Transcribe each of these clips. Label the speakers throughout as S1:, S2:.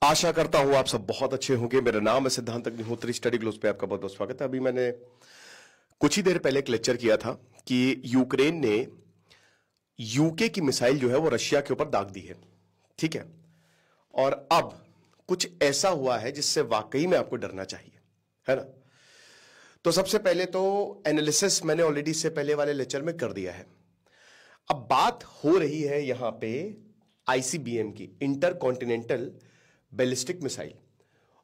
S1: आशा करता हूं आप सब बहुत अच्छे होंगे। मेरा नाम है सिद्धांत अग्निहोत्री। स्टडी ग्लोस पे आपका बहुत बहुत स्वागत है। अभी मैंने कुछ ही देर पहले एक लेक्चर किया था कि यूक्रेन ने यूके की मिसाइल जो है वो रशिया के ऊपर दाग दी है, ठीक है। और अब कुछ ऐसा हुआ है जिससे वाकई में आपको डरना चाहिए, है ना। तो सबसे पहले तो एनालिसिस मैंने ऑलरेडी इससे पहले वाले लेक्चर में कर दिया है। अब बात हो रही है यहां पे आईसीबीएम की, इंटर कॉन्टिनेंटल बैलिस्टिक मिसाइल,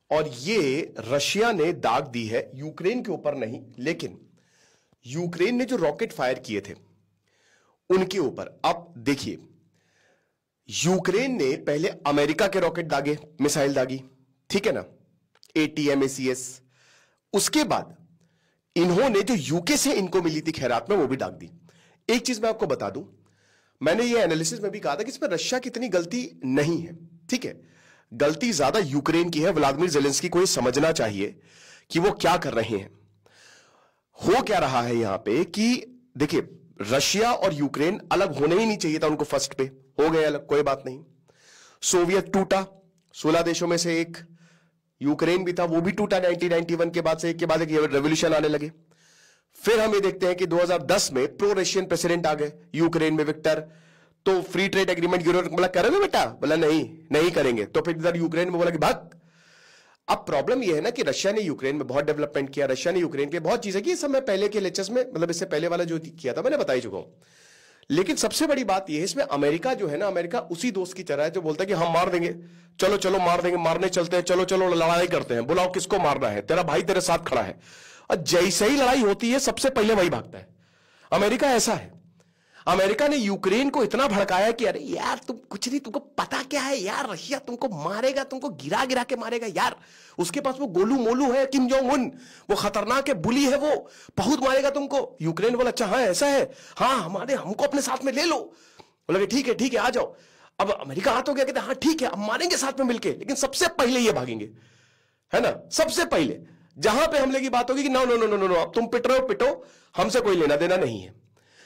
S1: और ये रशिया ने दाग दी है, यूक्रेन के ऊपर नहीं, लेकिन यूक्रेन ने जो रॉकेट फायर किए थे उनके ऊपर। अब देखिए, यूक्रेन ने पहले अमेरिका के रॉकेट दागे, मिसाइल दागी, ठीक है ना, ATMACS। उसके बाद इन्होंने जो यूके से इनको मिली थी खैरात में, वो भी दाग दी। एक चीज मैं आपको बता दूं, मैंने ये एनालिसिस में भी कहा था कि इसमें रशिया की इतनी गलती नहीं है, ठीक है, गलती ज्यादा यूक्रेन की है। व्लादिमीर ज़ेलेंस्की को ये समझना चाहिए कि वो क्या कर रहे हैं। हो क्या रहा है यहां पे कि देखिए, रशिया और यूक्रेन अलग होने ही नहीं चाहिए था उनको, फर्स्ट पे हो गए अलग, कोई बात नहीं। सोवियत टूटा, 16 देशों में से एक यूक्रेन भी था, वो भी टूटा 1991 के बाद से, एक के बाद एक रेवोल्यूशन आने लगे। फिर हम ये देखते हैं कि 2010 में प्रो रशियन प्रेसिडेंट आ गए यूक्रेन में, विक्टर। तो फ्री ट्रेड एग्रीमेंट यूरोप बोला करोगे बेटा, बोला नहीं करेंगे। तो फिर इधर यूक्रेन में बोला कि भाग। अब प्रॉब्लम यह है ना कि रशिया ने यूक्रेन में बहुत डेवलपमेंट किया, रशिया ने यूक्रेन के बहुत चीजें की। सब मैं पहले के लेक्चर्स में, मतलब इससे पहले वाला जो किया था मैंने बता ही चुका हूं। लेकिन सबसे बड़ी बात यह है इसमें, अमेरिका जो है ना, अमेरिका उसी दोस्त की तरह है जो बोलता है कि हम मार देंगे, चलो चलो मार देंगे, मारने चलते हैं, चलो चलो लड़ाई करते हैं, बुलाओ किसको मारना है, तेरा भाई तेरे साथ खड़ा है। और जैसे ही लड़ाई होती है सबसे पहले वही भागता है। अमेरिका ऐसा है। अमेरिका ने यूक्रेन को इतना भड़काया कि अरे यार तुम कुछ नहीं, तुमको पता क्या है यार, रशिया तुमको मारेगा, तुमको गिरा गिरा के मारेगा यार। उसके पास वो गोलू मोलू है, किम जोंग उन, वो खतरनाक है, बुली है, वो बहुत मारेगा तुमको। यूक्रेन बोला अच्छा हाँ ऐसा है, हाँ हमको अपने साथ में ले लो। बोला ठीक है आ जाओ। अब अमेरिका हाथ हो गया, कहते हाँ ठीक है अब मारेंगे साथ में मिलके, लेकिन सबसे पहले ये भागेंगे, है ना। सबसे पहले जहां पे हमले की बात होगी कि no no no no no, अब तुम पिट रहे हो पिटो, हमसे कोई लेना देना नहीं है।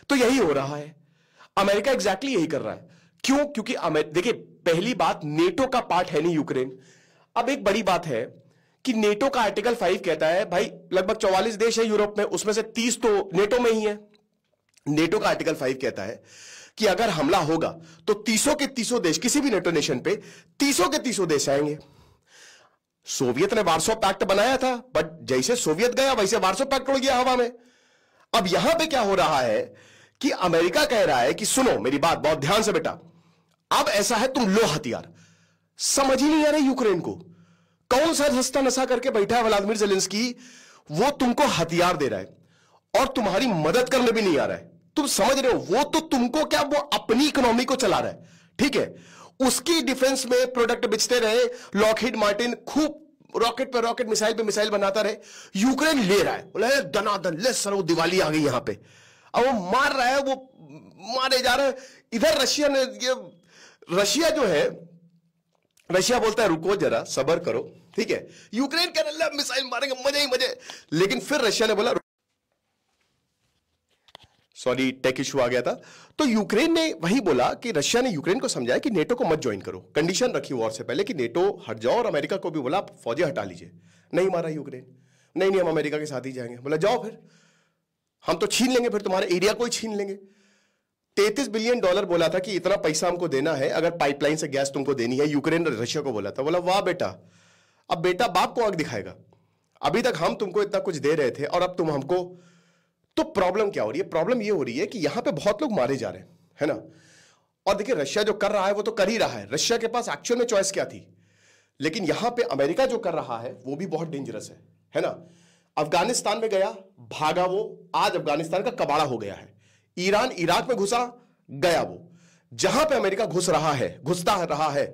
S1: तो यही हो रहा है, अमेरिका एग्जैक्टली यही कर रहा है। क्यों? क्योंकि देखिए, पहली बात, नेटो का पार्ट है नहीं यूक्रेन। अब एक बड़ी बात है कि नेटो का आर्टिकल 5 कहता है भाई, लगभग 44 देश है यूरोप में, उसमें से 30 तो नेटो में ही है। नेटो का आर्टिकल 5 कहता है कि अगर हमला होगा तो 30 के 30 देश, किसी भी नेटो नेशन पे 30 के 30 देश आएंगे। सोवियत ने वार्सो पैक्ट बनाया था, बट जैसे सोवियत गया वैसे वार्सो पैक्ट उड़ गया हवा में। अब यहां पे क्या हो रहा है कि अमेरिका कह रहा है कि सुनो मेरी बात बहुत ध्यान से बेटा, अब ऐसा है तुम लो हथियार। समझ ही नहीं आ रहा यूक्रेन को, कौन सा सस्ता नशा करके बैठा है व्लादिमीर ज़ेलेंस्की, वो तुमको हथियार दे रहा है और तुम्हारी मदद करने भी नहीं आ रहा है। तुम समझ रहे हो, वो तो तुमको क्या, वो अपनी इकोनॉमी को चला रहा है, ठीक है। उसकी डिफेंस में प्रोडक्ट बेचते रहे, लॉकहीड मार्टिन खूब रॉकेट पे रॉकेट, मिसाइल पे मिसाइल बनाता रहे। यूक्रेन ले रहा है, बोले दनादन ले सर, वो दिवाली आ गई यहां पे। अब वो मार रहा है, वो मारे जा रहे हैं। इधर रशिया ने, ये रशिया जो है, रशिया बोलता है रुको जरा सबर करो, ठीक है। यूक्रेन कह रहा है मिसाइल मारेंगे, मजे ही मजे। लेकिन फिर रशिया ने बोला, सॉरी टेक इशू आ गया था। तो यूक्रेन ने वही बोला कि रशिया ने यूक्रेन को समझाया कि नेटो को मत ज्वाइन करो, कंडीशन रखी वॉर से पहले कि नेटो हट जाओ, और अमेरिका को भी बोला फौजें हटा लीजिए। नहीं मारा यूक्रेन, नहीं हम अमेरिका के साथ ही जाएंगे। बोला जाओ फिर, हम तो छीन लेंगे, फिर तुम्हारे एरिया को ही छीन लेंगे। $33 बिलियन बोला था कि इतना पैसा हमको देना है अगर पाइपलाइन से गैस तुमको देनी है। यूक्रेन ने रशिया को बोला था, बोला वाह बेटा, अब बेटा बाप को आग दिखाएगा। अभी तक हम तुमको इतना कुछ दे रहे थे और अब तुम हमको। तो प्रॉब्लम क्या हो रही है? प्रॉब्लम ये हो रही है कि यहां पे बहुत लोग मारे जा रहे हैं, है ना। और देखिए, रशिया जो कर रहा है वो तो कर ही रहा है, रशिया के पास एक्चुअल में चॉइस क्या थी। लेकिन यहां पे अमेरिका जो कर रहा है वो भी बहुत डेंजरस है ना। अफगानिस्तान में गया, भागा वो, आज अफगानिस्तान का कबाड़ा हो गया है। ईरान इराक में घुसा, गया वो। जहां पे अमेरिका घुसता रहा है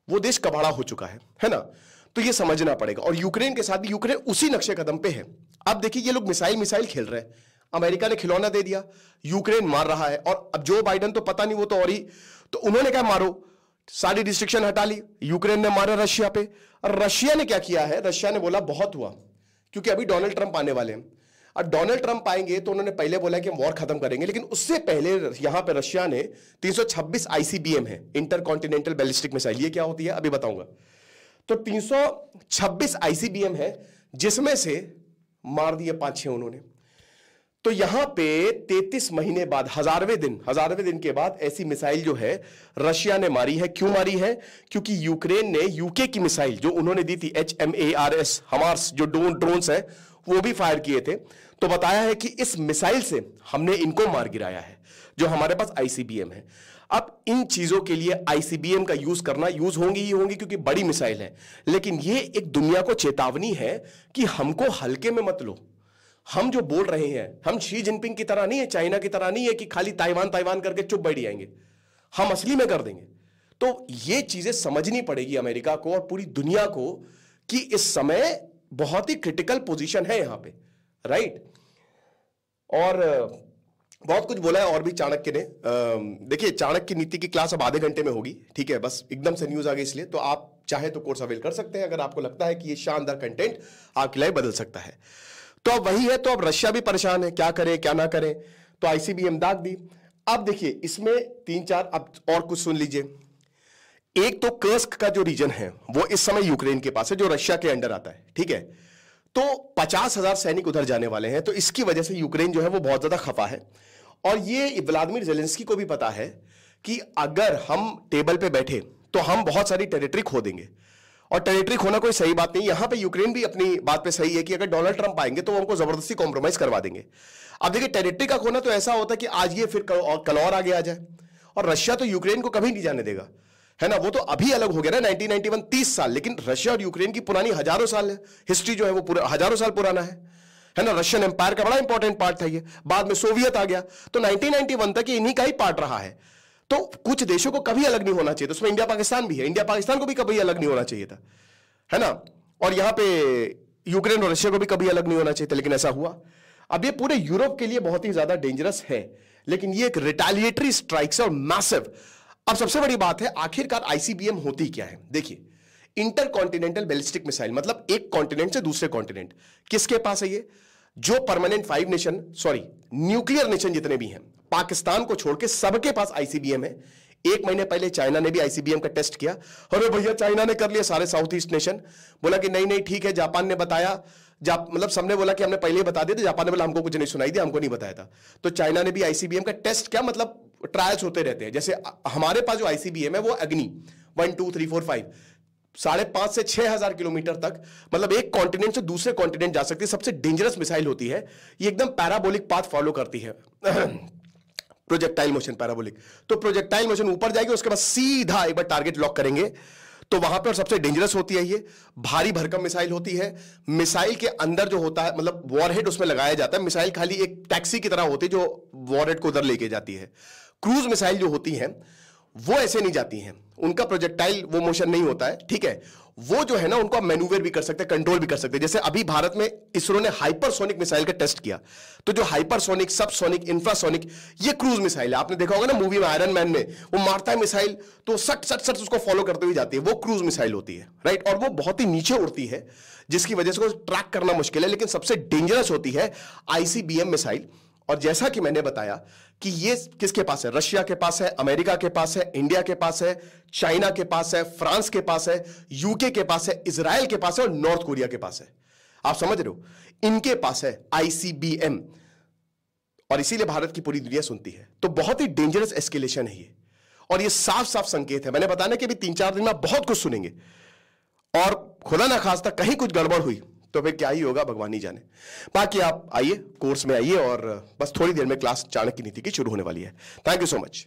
S1: वो देश कबाड़ा हो चुका है ना। तो ये समझना पड़ेगा। और यूक्रेन के साथ भी, यूक्रेन उसी नक्शे कदम पे है। अब देखिए, ये लोग मिसाइल खेल रहे हैं, अमेरिका ने खिलौना दे दिया, यूक्रेन मार रहा है। और अब जो बाइडन तो पता नहीं, वो तो और ही, तो उन्होंने क्या, मारो, सारी रिस्ट्रिक्शन हटा ली। यूक्रेन ने मारा रशिया पे। और रशिया ने क्या किया है, रशिया ने बोला बहुत हुआ, क्योंकि अभी डोनाल्ड ट्रंप आने वाले हैं। अब डोनाल्ड ट्रंप आएंगे तो उन्होंने पहले बोला कि हम वॉर खत्म करेंगे, लेकिन उससे पहले यहां पे रशिया ने 326 आईसीबीएम है, इंटर कॉन्टिनेंटल बैलिस्टिक मिसाइल। ये क्या होती है अभी बताऊंगा। तो 326 आईसीबीएम है, जिसमें से मार दिए 5-6 उन्होंने। तो यहां पे 33 महीने बाद, हजारवें दिन के बाद ऐसी मिसाइल जो है रशिया ने मारी है। क्यों मारी है? क्योंकि यूक्रेन ने यूके की मिसाइल जो उन्होंने दी थी, HMARS हमार्स जो ड्रोन्स है, वो भी फायर किए थे। तो बताया है कि इस मिसाइल से हमने इनको मार गिराया है, जो हमारे पास आईसीबीएम है। अब इन चीजों के लिए आईसीबीएम का यूज होंगी ही होंगी, क्योंकि बड़ी मिसाइल है। लेकिन ये एक दुनिया को चेतावनी है कि हमको हल्के में मत लो। हम जो बोल रहे हैं, हम शी जिनपिंग की तरह नहीं है, चाइना की तरह नहीं है कि खाली ताइवान करके चुप बैठ जाएंगे। हम असली में कर देंगे। तो ये चीजें समझनी पड़ेगी अमेरिका को और पूरी दुनिया को कि इस समय बहुत ही क्रिटिकल पोजीशन है यहां पे, राइट। और बहुत कुछ बोला है और भी चाणक्य ने। देखिए, चाणक्य नीति की क्लास अब आधे घंटे में होगी, ठीक है। बस एकदम से न्यूज आ गई, इसलिए तो आप चाहे तो कोर्स अवेल कर सकते हैं, अगर आपको लगता है कि ये शानदार कंटेंट आपकी लाइफ बदल सकता है। तो अब वही है, तो अब रशिया भी परेशान है, क्या करे क्या ना करे। तो आईसीबीएम दाग दी। अब देखिए, इसमें 3-4 अब और कुछ सुन लीजिए। एक तो कर्स्क का जो रीजन है वो इस समय यूक्रेन के पास है, जो रशिया के अंडर आता है, ठीक है। तो 50,000 सैनिक उधर जाने वाले हैं। तो इसकी वजह से यूक्रेन जो है वो बहुत ज्यादा खफा है। और ये व्लादिमीर जेलेंस्की को भी पता है कि अगर हम टेबल पे बैठे तो हम बहुत सारी टेरिटरी खो देंगे। और टेरिटरी खोना कोई सही बात नहीं। यहां पे यूक्रेन भी अपनी बात पे सही है कि अगर डोनाल्ड ट्रंप आएंगे तो वो हमको जबरदस्ती कॉम्प्रोमाइज करवा देंगे। अब देखिए, टेरिटरी का खोना तो ऐसा होता है कि आज ये फिर कल और आगे आ जाए। और रशिया तो यूक्रेन को कभी नहीं जाने देगा, है ना। वो तो अभी अलग हो गया ना, 1991, 30 साल। लेकिन रशिया और यूक्रेन की पुरानी हजारों साल है हिस्ट्री, जो है वो पूरा हजारों साल पुराना है ना। रशियन एम्पायर का बड़ा इंपॉर्टेंट पार्ट था ये। बाद में सोवियत आ गया, तो 1991 तक ये इन्हीं का ही पार्ट रहा है। तो कुछ देशों को कभी अलग नहीं होना चाहिए। तो उसमें इंडिया पाकिस्तान भी है। इंडिया पाकिस्तान को भी कभी अलग नहीं होना चाहिए था, है ना। और यहां पे यूक्रेन और रशिया को भी कभी अलग नहीं होना चाहिए था, लेकिन ऐसा हुआ। अब ये पूरे यूरोप के लिए बहुत ही ज्यादा डेंजरस है, लेकिन ये एक रिटेलिएटरी स्ट्राइक्स है और मैसिव। अब सबसे बड़ी बात है, आखिरकार आईसीबीएम होती क्या है? देखिए, इंटरकॉन्टिनेंटल बैलिस्टिक मिसाइल, मतलब एक कॉन्टिनेंट से दूसरे कॉन्टिनेंट। किसके पास है ये? जो permanent 5 nation, sorry nuclear nation जितने भी हैं, पाकिस्तान को छोड़ के सबके पास आईसीबीएम है। 1 महीने पहले चाइना ने भी आईसीबीएम का टेस्ट किया। अरे भैया, चाइना ने कर लिया, सारे साउथ ईस्ट नेशन बोला कि नहीं ठीक है। जापान ने बताया, मतलब सबने बोला कि हमने पहले ही बता दिया था। जापान ने बोला हमको कुछ नहीं सुनाई दिया, हमको नहीं बताया था। तो चाइना ने भी आईसीबीएम का टेस्ट किया, मतलब ट्रायल्स होते रहते हैं। जैसे हमारे पास जो आईसीबीएम है वो अग्नि 1 2 3 4 5 5.5 से 6,000 किलोमीटर तक, मतलब एक कॉन्टिनेंट से दूसरे कॉन्टिनेंट जा सकती है। सबसे डेंजरस मिसाइल होती है ये, एकदम पैराबोलिक पाथ फॉलो करती है। Projectile motion, parabolic. तो प्रोजेक्टाइल मोशन ऊपर जाएगी, उसके बाद सीधा एक बार टारगेट लॉक करेंगे तो वहां पर सबसे डेंजरस होती है ये। भारी भरकम मिसाइल होती है। मिसाइल के अंदर जो होता है, मतलब वॉरहेड उसमें लगाया जाता है। मिसाइल खाली एक टैक्सी की तरह होती है जो वॉरहेड को उधर लेके जाती है। क्रूज मिसाइल जो होती हैं वो ऐसे नहीं जाती हैं, उनका प्रोजेक्टाइल वो मोशन नहीं होता है, ठीक है। वो जो है ना, उनको मैन्यूवर भी कर सकते हैं, कंट्रोल भी कर सकते हैं। जैसे अभी भारत में इसरो ने हाइपरसोनिक मिसाइल का टेस्ट किया। तो जो हाइपरसोनिक, सबसोनिक, इंफ्रासोनिक, ये क्रूज मिसाइल है। आपने देखा होगा ना मूवी में, आयरन मैन में, वो मारता है मिसाइल तो सट सट सट उसको फॉलो करते हुए जाती है। वो क्रूज मिसाइल होती है, राइट। और वो बहुत ही नीचे उड़ती है, जिसकी वजह से उसको ट्रैक करना मुश्किल है। लेकिन सबसे डेंजरस होती है आईसीबीएम मिसाइल। और जैसा कि मैंने बताया कि ये किसके पास है? रशिया के पास है, अमेरिका के पास है, इंडिया के पास है, चाइना के पास है, फ्रांस के पास है, यूके के पास है, इजराइल के पास है और नॉर्थ कोरिया के पास है। आप समझ रहे हो, इनके पास है आईसीबीएम। और इसीलिए भारत की पूरी दुनिया सुनती है। तो बहुत ही डेंजरस एस्केलेशन है ये, और ये साफ साफ संकेत है। मैंने बताया कि अभी 3-4 दिन में आप बहुत कुछ सुनेंगे, और खुदा ना खास्ता कहीं कुछ गड़बड़ हुई तो फिर क्या ही होगा भगवान ही जाने। बाकी आप आइए, कोर्स में आइए, और बस थोड़ी देर में क्लास चाणक्य नीति की शुरू होने वाली है। Thank you so much.